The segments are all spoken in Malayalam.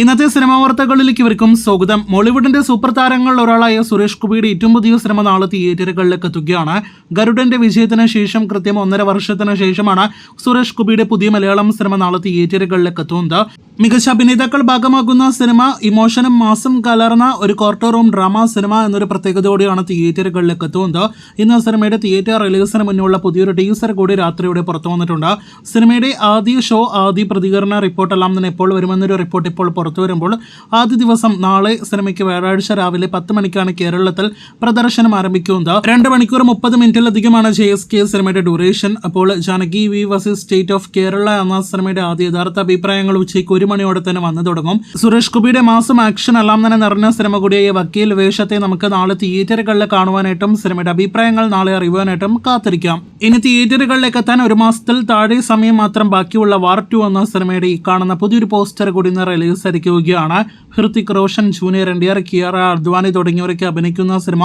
ഇന്നത്തെ സിനിമാ വാർത്തകളിലേക്ക് ഇവർക്കും സ്വാഗതം. മോളിവുഡിന്റെ സൂപ്പർ താരങ്ങളിൽ ഒരാളായ സുരേഷ് ഗോപിയുടെ ഏറ്റവും പുതിയ സിനിമ നാളെ തിയേറ്ററുകളിലേക്ക് എത്തുകയാണ്. ഗരുഡന്റെ വിജയത്തിന് ശേഷം കൃത്യം 1.5 വർഷത്തിന് ശേഷമാണ് സുരേഷ് ഗോപിയുടെ പുതിയ മലയാളം സിനിമ നാളെ തിയേറ്ററുകളിലേക്ക് എത്തുന്നത്. മികച്ച അഭിനേതാക്കൾ ഭാഗമാകുന്ന സിനിമ ഇമോഷനും മാസും കലർന്ന ഒരു കോർട്ട് റൂം ഡ്രാമ സിനിമ എന്നൊരു പ്രത്യേകതയോടെയാണ് തിയേറ്ററുകളിലേക്ക് എത്തുന്നത്. ഇന്ന് സിനിമയുടെ തിയേറ്റർ റിലീസിന് മുന്നുള്ള പുതിയൊരു ടീസർ കൂടി രാത്രിയോടെ പുറത്തു വന്നിട്ടുണ്ട്. സിനിമയുടെ ആദ്യ പ്രതികരണ റിപ്പോർട്ടെല്ലാം തന്നെ എപ്പോൾ വരുമെന്നൊരു റിപ്പോർട്ട് ഇപ്പോൾ പുറത്തു വരുമ്പോൾ ആദ്യ ദിവസം നാളെ സിനിമയ്ക്ക് വ്യാഴാഴ്ച രാവിലെ 10 മണിക്കാണ് കേരളത്തിൽ പ്രദർശനം ആരംഭിക്കുന്നത്. 2 മണിക്കൂർ 30 മിനിറ്റിലധികമാണ് JSK സിനിമയുടെ ഡ്യൂറേഷൻ. അപ്പോൾ Janaki V versus state of Kerala എന്ന സിനിമയുടെ ആദ്യ യഥാർത്ഥ അഭിപ്രായങ്ങൾ ഉച്ചയ്ക്ക് 1 മണിയോടെ തന്നെ വന്നു തുടങ്ങും. സുരേഷ് ഗോപിയുടെ മാസം ആക്ഷൻ എല്ലാം തന്നെ നിറഞ്ഞ സിനിമ കൂടിയായ വക്കീൽ വേഷത്തെ നമുക്ക് നാളെ തിയേറ്ററുകളിൽ കാണുവാനായിട്ടും സിനിമയുടെ അഭിപ്രായങ്ങൾ നാളെ അറിയുവാനായിട്ടും കാത്തിരിക്കാം. ഇനി തിയേറ്ററുകളിലേക്ക് എത്താൻ 1 മാസത്തിൽ താഴെ സമയം മാത്രം ബാക്കിയുള്ള വാർ 2 എന്ന സിനിമയുടെ ഈ കാണുന്ന പുതിയൊരു പോസ്റ്റർ കൂടി ഇന്ന് റിലീസ് ആയിരിക്കുകയാണ്. ഹൃതിക് റോഷൻ, ജൂനിയർ NTR, കിയാറ അദ്വാനി തുടങ്ങിയവരൊക്കെ അഭിനയിക്കുന്ന സിനിമ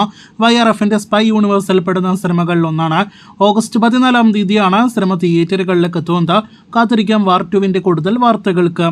YRFന്റെ സ്പൈ യൂണിവേഴ്സിൽ പെടുന്ന സിനിമകളിൽ ഒന്നാണ്. ഓഗസ്റ്റ് 14 തീയതിയാണ് സിനിമ തിയേറ്ററുകളിലേക്ക് എത്തുന്നത്. കാത്തിരിക്കാം വാർ 2വിന്റെ കൂടുതൽ വാർത്തകൾക്ക്.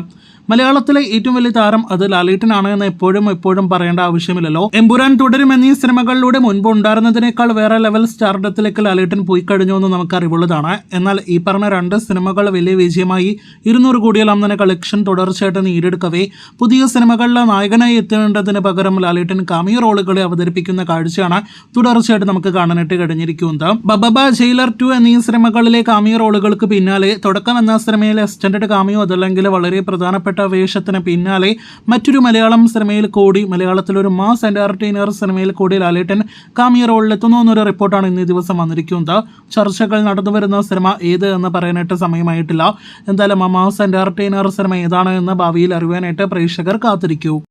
മലയാളത്തിലെ ഏറ്റവും വലിയ താരം അത് ലാലേട്ടനാണ് എന്ന് എപ്പോഴും പറയേണ്ട ആവശ്യമില്ലല്ലോ. എമ്പുരാൻ തുടരും എന്നീ സിനിമകളിലൂടെ മുൻപ് ഉണ്ടായിരുന്നതിനേക്കാൾ വേറെ ലെവൽ സ്റ്റാർഡത്തിലേക്ക് ലാലേട്ടൻ പോയി കഴിഞ്ഞു എന്ന് നമുക്ക് അറിവുള്ളതാണ്. എന്നാൽ ഈ പറഞ്ഞ 2 സിനിമകൾ വലിയ വിജയമായി 200 കോടിയോളം തന്നെ കളക്ഷൻ തുടർച്ചയായിട്ട് നേടിയെടുക്കവേ പുതിയ സിനിമകളിലെ നായകനായി എത്തേണ്ടതിന് പകരം ലാലേട്ടൻ കാമിയോ റോളുകളെ അവതരിപ്പിക്കുന്ന കാഴ്ചയാണ് തുടർച്ചയായിട്ട് നമുക്ക് കാണാനായിട്ട് കഴിഞ്ഞിരിക്കുന്നത്. ബബബ, ജയിലർ 2 എന്നീ സിനിമകളിലെ കാമിയോ റോളുകൾക്ക് പിന്നാലെ തുടക്കം എന്ന സിനിമയിലെ എക്സ്റ്റൻഡഡ് കാമിയോ അതല്ലെങ്കിൽ വളരെ പ്രധാനപ്പെട്ട വേഷത്തിന് പിന്നാലെ മറ്റൊരു മലയാളം സിനിമയിൽ കൂടി, മലയാളത്തിലൊരു മാസ് എന്റർടൈനർ സിനിമയിൽ കൂടി ലാലേട്ടൻ കാമിയോ റോളിലെത്തുന്നു എന്നൊരു റിപ്പോർട്ടാണ് ഇന്നീ ദിവസം വന്നിരിക്കുന്നത്. ചർച്ചകൾ നടന്നു വരുന്ന സിനിമ ഏത് എന്ന് പറയാനായിട്ട് സമയമായിട്ടില്ല. എന്തായാലും ആ മാസ് എന്റർടൈനർ സിനിമ ഏതാണ് എന്ന് ഭാവിയിൽ അറിയാനായിട്ട് പ്രേക്ഷകർ കാത്തിരിക്കൂ.